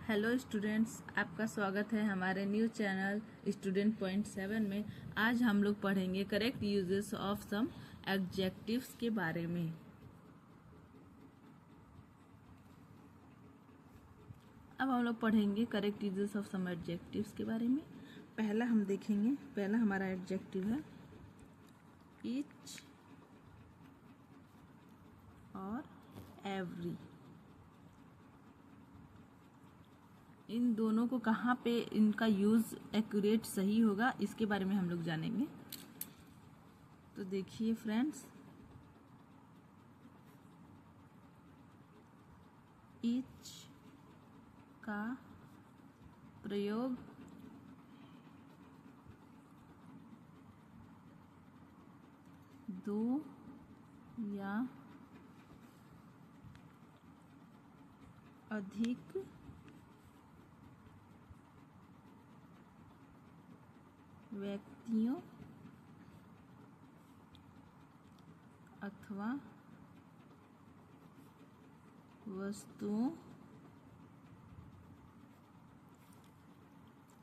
Hello students, आपका स्वागत है हमारे न्यू चैनल स्टूडेंट पॉइंट 7 में। आज हम लोग पढ़ेंगे correct usages of some adjectives के बारे में। अब हम लोग पढ़ेंगे correct usages of some adjectives के बारे में। पहला हम देखेंगे, पहला हमारा एडजेक्टिव है ईच और एवरी। इन दोनों को कहाँ पे इनका यूज एक्यूरेट सही होगा इसके बारे में हम लोग जानेंगे। तो देखिए फ्रेंड्स, ईच का प्रयोग दो या अधिक व्यक्तियों अथवा वस्तुओं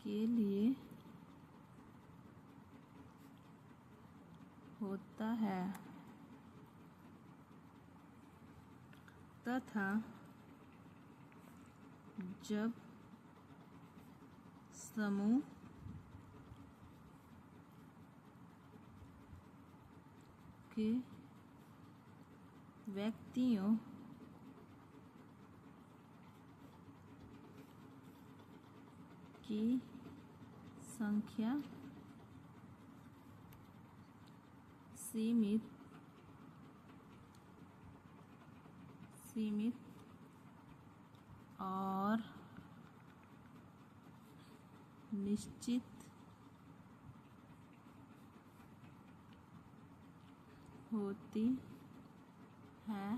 के लिए होता है तथा जब समूह के व्यक्तियों की संख्या सीमित और निश्चित होती है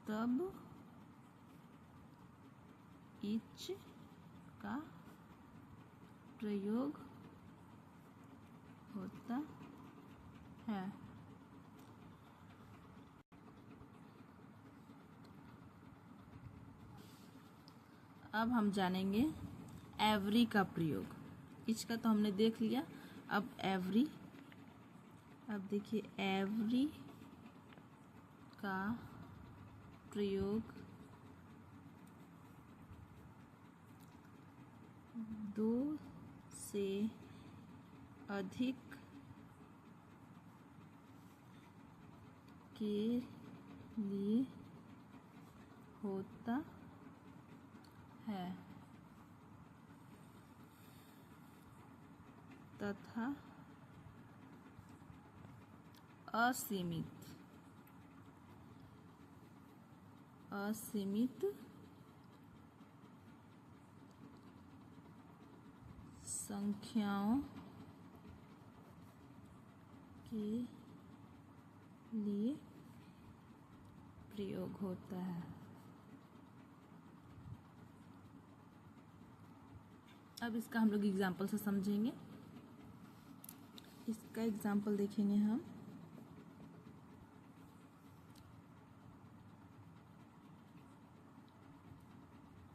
तब ईच का प्रयोग होता है। अब हम जानेंगे एवरी का प्रयोग। ईच का तो हमने देख लिया, अब एवरी। अब देखिए एवरी का प्रयोग दो से अधिक के लिए होता है तथा असीमित संख्याओं के लिए प्रयोग होता है। अब इसका हम लोग एग्जाम्पल से समझेंगे। इसका एग्जाम्पल देखेंगे हम।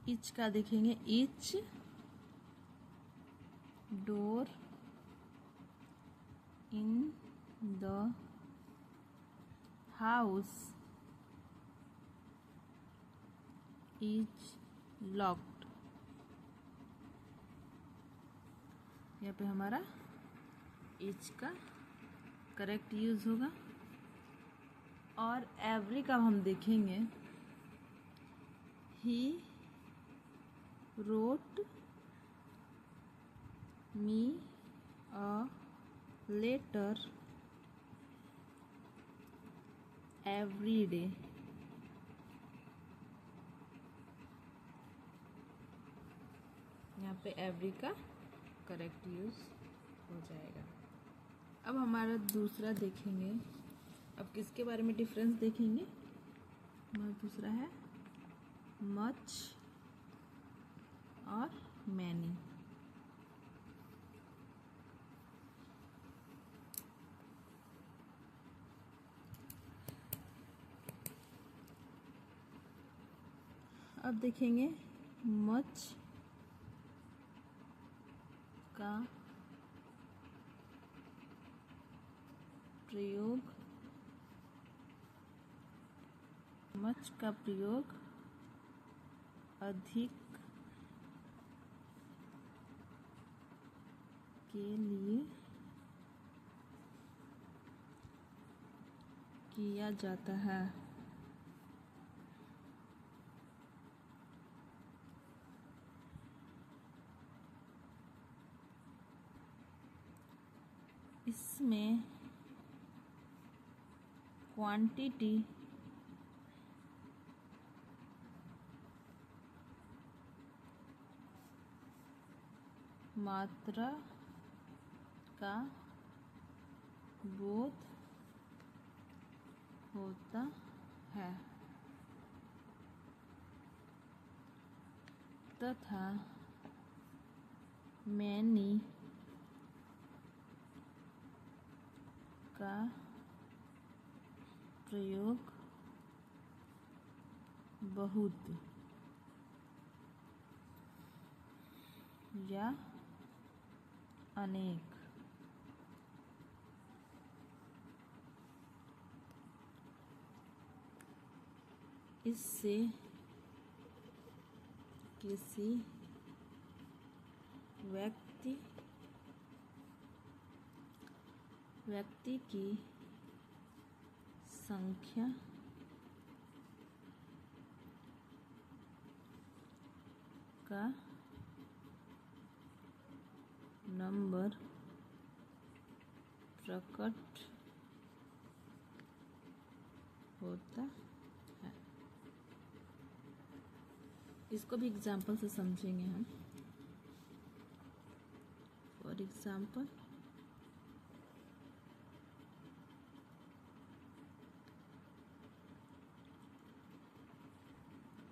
ईच का देखेंगे, each door in the house is locked. यहाँ पे हमारा ईच का करेक्ट यूज होगा। और एवरी का हम देखेंगे, ही wrote me a letter every day। यहाँ पे एवरी का करेक्ट यूज हो जाएगा। अब हमारा दूसरा देखेंगे, अब किसके बारे में डिफरेंस देखेंगे। हमारा दूसरा है मच और मैनी। अब देखेंगे मच का प्रयोग, मच का प्रयोग अधिक के लिए किया जाता है। इसमें क्वांटिटी मात्रा का बोध होता है तथा मैनी का प्रयोग बहुत या अनेक इससे किसी व्यक्ति की संख्या का नंबर प्रकट होता है। इसको भी एग्जाम्पल से समझेंगे हम। For example,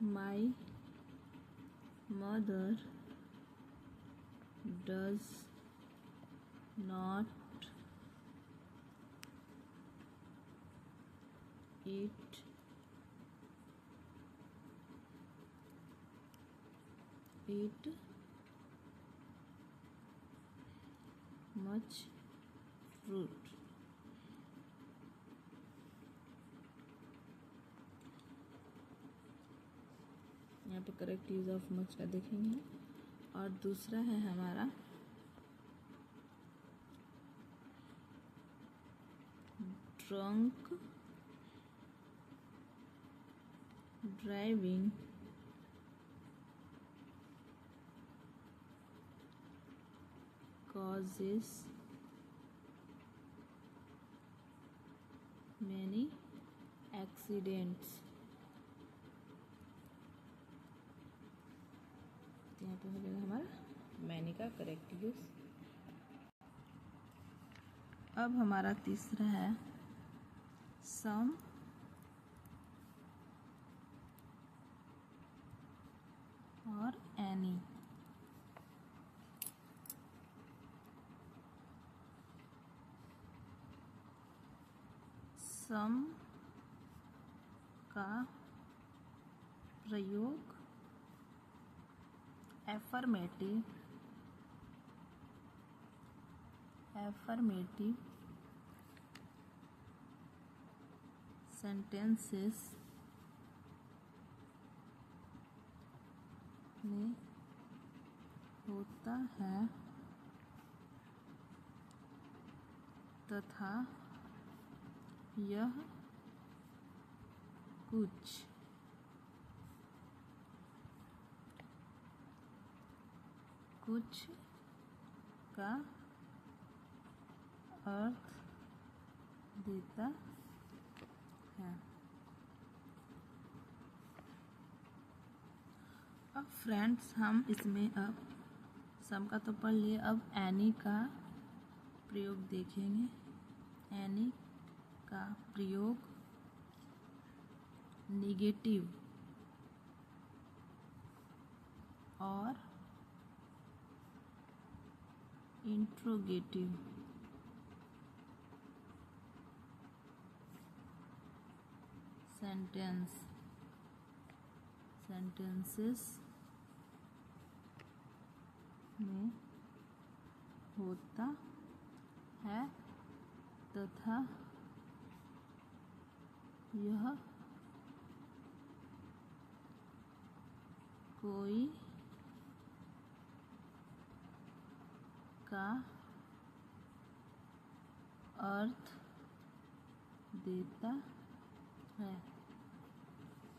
My mother does not eat much fruit। यहाँ पे करेक्ट यूज ऑफ मच का देखेंगे। और दूसरा है हमारा drunk driving causes many accidents। यहाँ पे हो जाएगा हमारा मैनी का करेक्ट यूज। अब हमारा तीसरा है सम और एनी। सम का प्रयोग एफर्मेटिव सेंटेंसेस में होता है तथा यह कुछ का अर्थ देता है। अब फ्रेंड्स, हम इसमें अब सम का तो पढ़ लिए, अब एनी का प्रयोग देखेंगे। एनी का प्रयोग निगेटिव और इंट्रोगेटिव सेंटेंसेस में होता है तथा यह कोई का अर्थ देता है।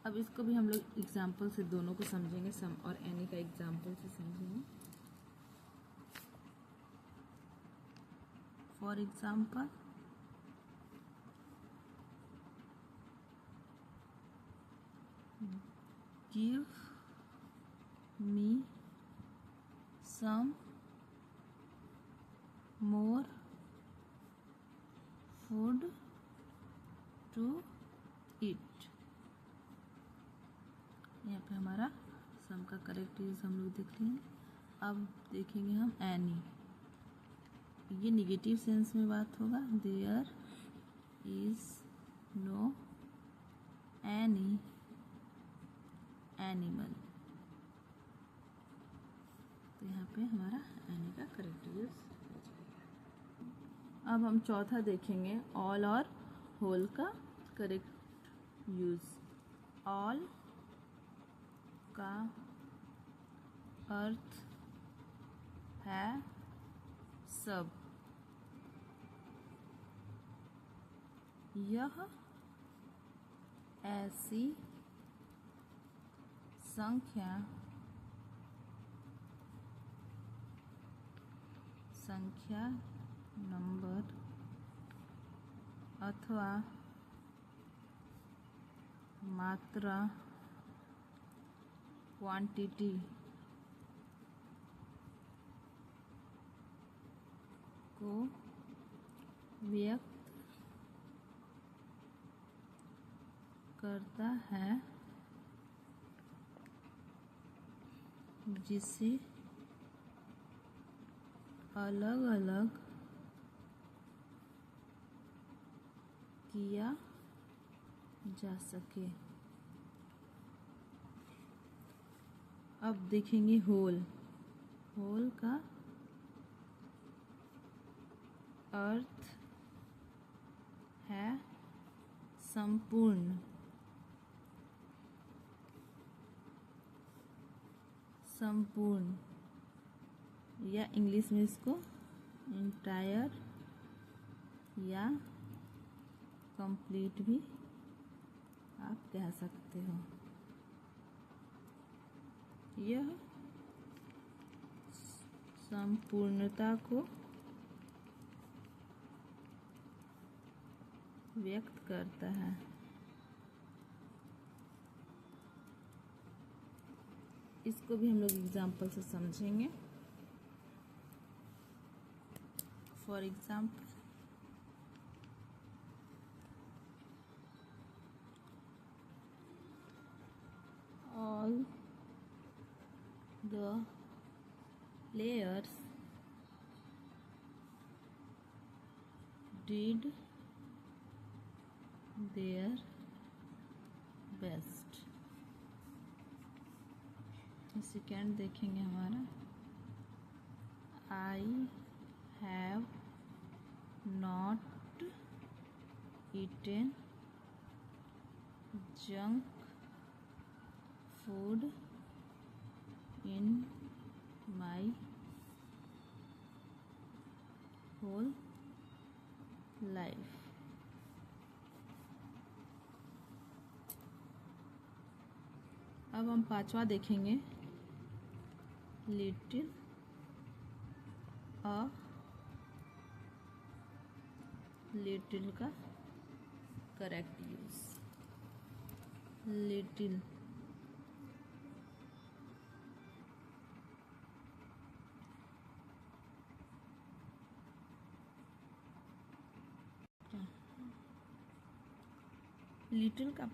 अब इसको भी हम लोग एग्जाम्पल से दोनों को समझेंगे, सम और एनी का एग्जाम्पल से समझेंगे। For example, give me some more food to eat. यहाँ पे हमारा सम का करेक्ट यूज हम लोग देख रहे हैं। अब देखेंगे हम एनी। ये निगेटिव सेंस में बात होगा। There is no any animal. तो यहाँ पे हमारा एनी का करेक्ट यूज हो जाएगा। अब हम चौथा देखेंगे ऑल और होल का करेक्ट यूज। ऑल का अर्थ है सब। यह ऐसी संख्या नंबर अथवा मात्रा क्वांटिटी को व्यक्त करता है जिसे अलग अलग किया जा सके। अब देखेंगे होल। होल का अर्थ है संपूर्ण। संपूर्ण या इंग्लिश में इसको एंटायर या कंप्लीट भी आप कह सकते हो। यह संपूर्णता को व्यक्त करता है। इसको भी हम लोग एग्जाम्पल से समझेंगे। For example, all the players did their best। Second देखेंगे हमारा, I have not eaten junk food in my whole life। अब हम पांचवा देखेंगे लिटिल। लिटिल का करेक्ट यूज। लिटिल लिटिल का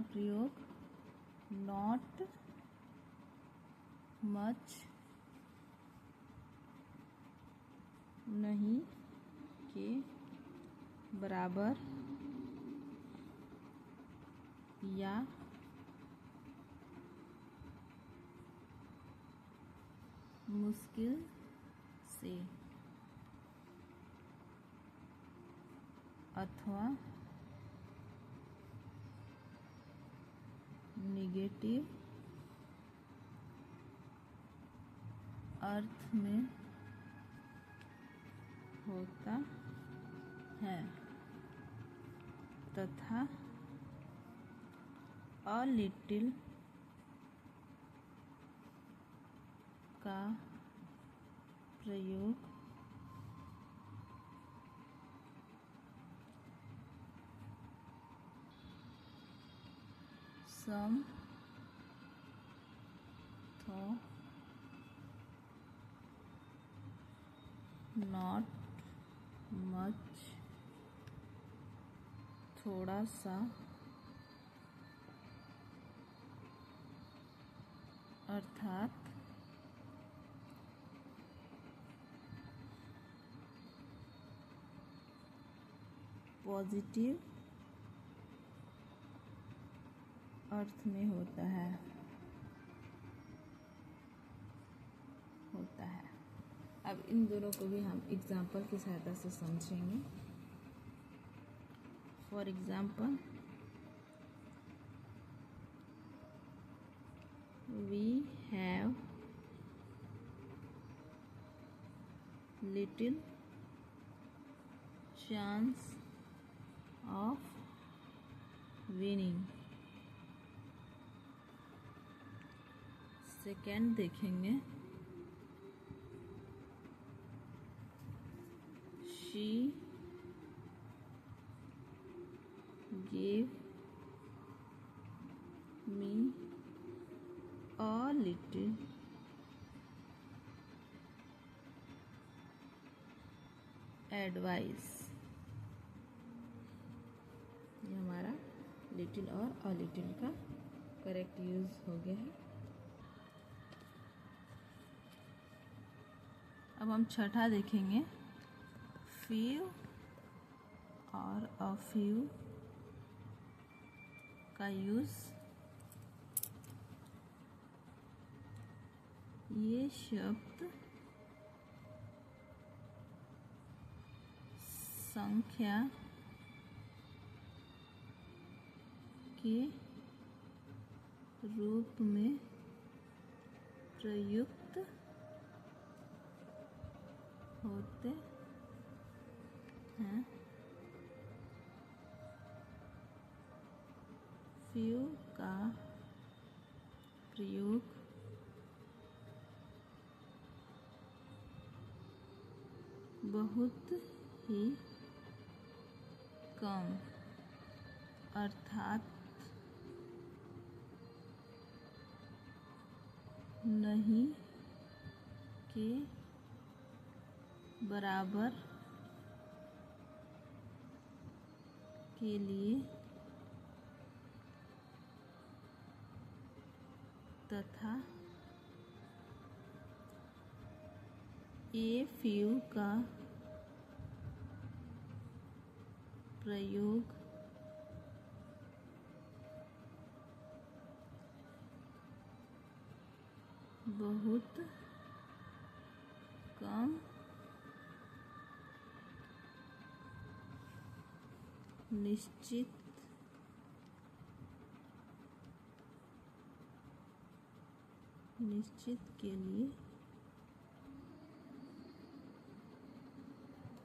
प्रयोग नॉट मच नहीं के बराबर या मुश्किल से अथवा निगेटिव अर्थ में होता है तथा अ लिटिल का प्रयोग सम थो नॉट मच थोड़ा सा अर्थात पॉजिटिव अर्थ में होता है अब इन दोनों को भी हम एग्जाम्पल की सहायता से समझेंगे। For example, we have little chance of winning. Second देखेंगे, she gave me a little advice। ये हमारा लिटिल और अ लिटिल का करेक्ट यूज हो गया है। अब हम छठा देखेंगे, few और a few का यूज। ये शब्द संख्या के रूप में प्रयुक्त होते हैं। few का प्रयोग बहुत ही कम अर्थात नहीं के बराबर के लिए तथा ए few का प्रयोग बहुत कम निश्चित के लिए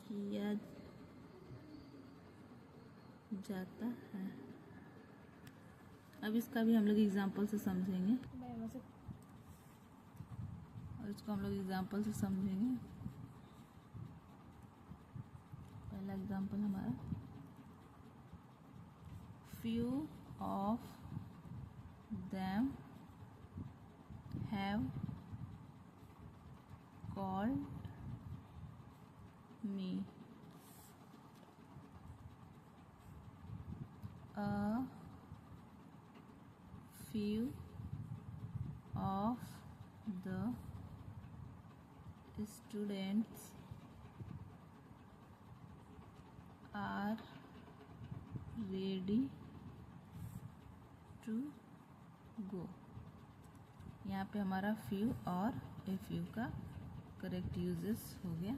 किया जाता है। अब इसका भी हम लोग एग्जाम्पल से समझेंगे और इसको हम लोग एग्जाम्पल से समझेंगे। पहला एग्जाम्पल हमारा, few of them have called me। A few of the students are ready to go. यहाँ पे हमारा फ्यू और ए फ्यू का करेक्ट यूजेस हो गया।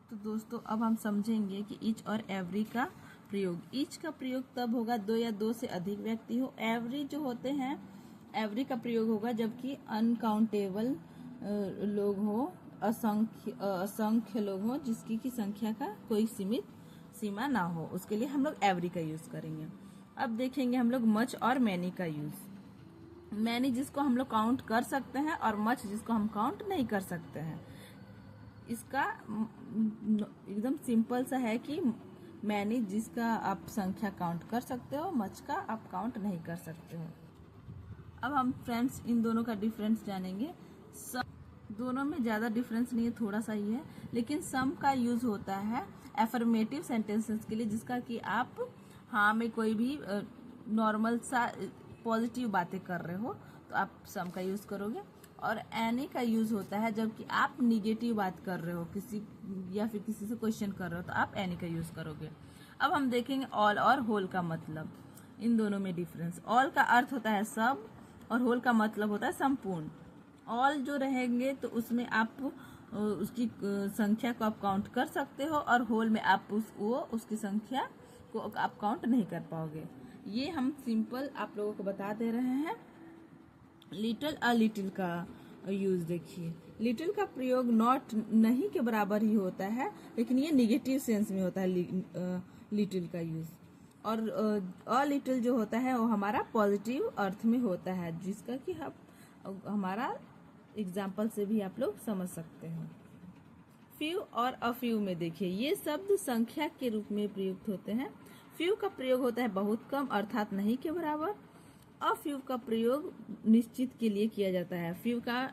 तो दोस्तों अब हम समझेंगे कि ईच और एवरी का प्रयोग। ईच का प्रयोग तब होगा दो या दो से अधिक व्यक्ति हो। एवरी जो होते हैं, एवरी का प्रयोग होगा जबकि अनकाउंटेबल लोग हो, असंख्य लोग हो, जिसकी की संख्या का कोई सीमित सीमा ना हो, उसके लिए हम लोग एवरी का यूज करेंगे। अब देखेंगे हम लोग मच और मैनी का यूज। मैनी जिसको हम लोग काउंट कर सकते हैं और मच जिसको हम काउंट नहीं कर सकते हैं। इसका एकदम सिंपल सा है कि मैनी जिसका आप संख्या काउंट कर सकते हो, मच का आप काउंट नहीं कर सकते हो। अब हम फ्रेंड्स इन दोनों का डिफरेंस जानेंगे। दोनों में ज़्यादा डिफरेंस नहीं है, थोड़ा सा ही है, लेकिन सम का यूज होता है एफर्मेटिव सेंटेंसेस के लिए, जिसका कि आप हाँ में कोई भी नॉर्मल सा पॉजिटिव बातें कर रहे हो तो आप सम का यूज करोगे। और एनी का यूज होता है जबकि आप निगेटिव बात कर रहे हो किसी या फिर किसी से क्वेश्चन कर रहे हो तो आप एनी का यूज करोगे। अब हम देखेंगे ऑल और होल का मतलब, इन दोनों में डिफरेंस। ऑल का अर्थ होता है सब और होल का मतलब होता है संपूर्ण। ऑल जो रहेंगे तो उसमें आप उसकी संख्या को आप काउंट कर सकते हो और होल में आप उसकी संख्या को आप काउंट नहीं कर पाओगे। ये हम सिंपल आप लोगों को बता दे रहे हैं। लिटिल अ लिटिल का यूज देखिए। लिटिल का प्रयोग नॉट नहीं के बराबर ही होता है, लेकिन ये निगेटिव सेंस में होता है लिटिल का यूज। और अ लिटिल जो होता है वो हमारा पॉजिटिव अर्थ में होता है, जिसका कि हमारा एग्जाम्पल से भी आप लोग समझ सकते हैं। फ्यू और अ फ्यू में देखिए, ये शब्द संख्या के रूप में प्रयुक्त होते हैं। फ्यू का प्रयोग होता है बहुत कम अर्थात नहीं के बराबर। अ फ्यू का प्रयोग निश्चित के लिए किया जाता है। फ्यू का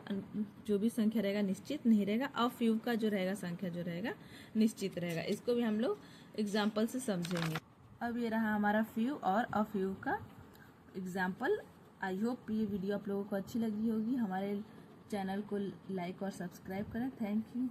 जो भी संख्या रहेगा निश्चित नहीं रहेगा, अ फ्यू का जो रहेगा संख्या जो रहेगा निश्चित रहेगा। इसको भी हम लोग एग्जाम्पल से समझेंगे। अब ये रहा हमारा फ्यू और अ फ्यू का एग्जाम्पल। आई होप ये वीडियो आप लोगों को अच्छी लगी होगी। हमारे चैनल को लाइक और सब्सक्राइब करें। Thank you.